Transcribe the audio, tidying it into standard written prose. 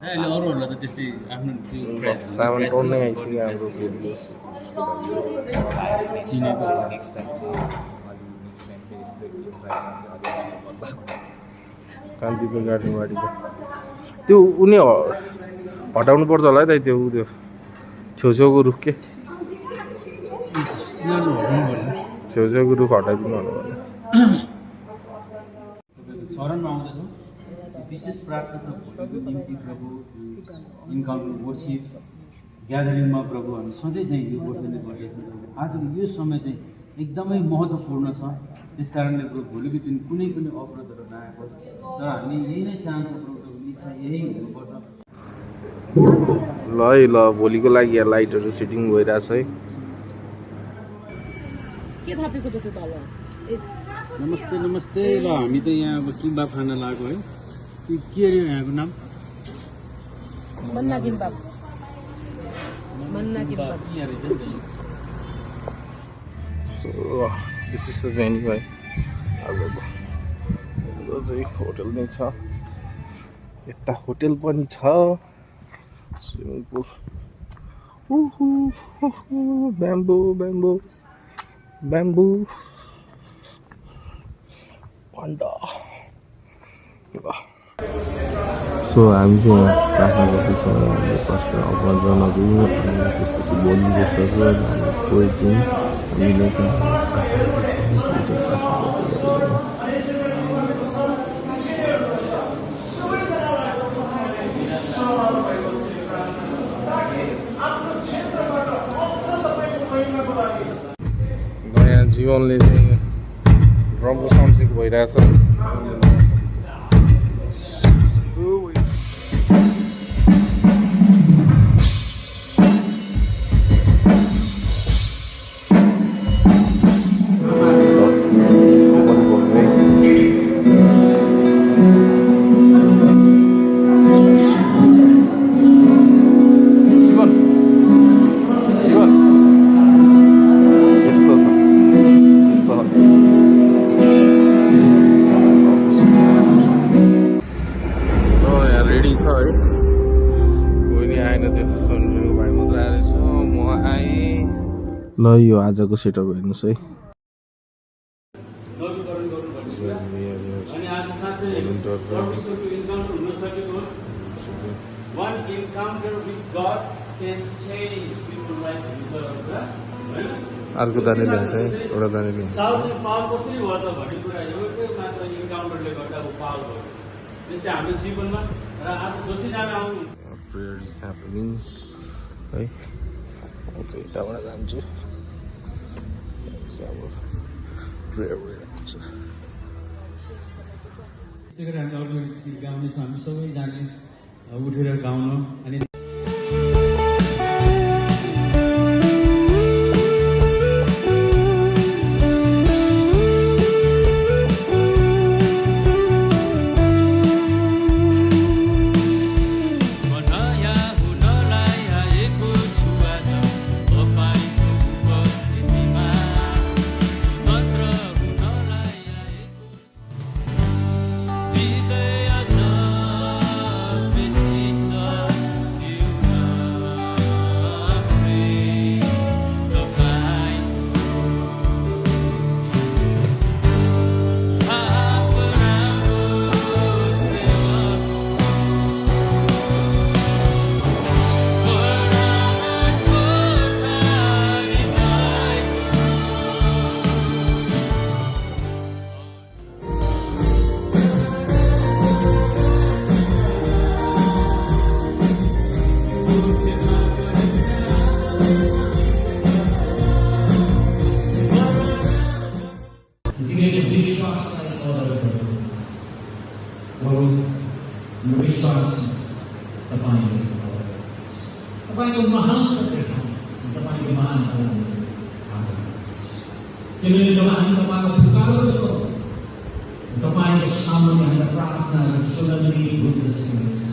अहिले अरूहरूलाई त त्यस्तै आफ्नो त्यो सामान पाउनै आइसक्यो हाम्रो भिडियो चिनेको नेक्स्ट टाइम चाहिँ यस्तो प्राइसमा चाहिँ कान्तिपुर गार्डनबारीको त्यो उनी हटाउनु पर्छ होला है त त्यो छेउछेउको रुख के छेउछेउको रुख हटाइदिनु होला चरणमा आउँदैछ विशेष प्रार्थना छ भोलिको निम्ति प्रभु इन्काउन्टर वर्सिप ग्यादरिङमा प्रभु हामी सधैँ चाहिँ यो वर्षले गर्दैछौँ आजको यो समय चाहिँ एकदमै महत्त्वपूर्ण छ त्यस कारणले प्रभु भोलिको दिन कुनै पनि अवरोधहरू नआएको तर हामी यही नै चाहन्छौँ प्रभुको इच्छा यही हुनुपर्छ ल है ल भोलिको लागि यहाँ लाइटहरू सेटिङ भइरहेछ है के थपेको त त्यो तल नमस्ते नमस्ते ल हामी त यहाँ अब किम्बाब खान लागेको है के अरे यहाँको नाम मन्ना किम्बाब मन्ना किम्बाब दिस इज द भेन्यू है आजको चाहिँ होटल नै छ यता होटल पनि छ स्विमिङ पुल ब्याम्बो ब्याम्बो ब्याम्बो पन्डा सो हामी चाहिँ यहाँ प्रार्थना गर्दैछौँ हाम्रो पास्टर अवजनहरू अनि त्यसपछि भोलि रेसहरू अनि हामी गएछौँ हामीले चाहिँ नयाँ जीवनले चाहिँ ड्रमको साउन्ड चेक भइरहेछ ल यो आजको सेटअप हेर्नुहोस् है अर्को दाने ल्याउँछ है एउटा दाने ल्याउँछ प्रेयर इज ह्यापनिङ है म चाहिँ यताबाट जान्छु अब प्रेयर भइरहेको छ त्यही कारण हामी अरू गीत गाउनेछौँ हामी सबैजनाले उठेर गाउन अनि तपाईँको महान तपाईँको महान किनभने जब हामी तपाईँको पुकार्दछौँ तपाईँको सामुन्ने हामीलाई प्रार्थनाहरू सुनलिने हुन्छ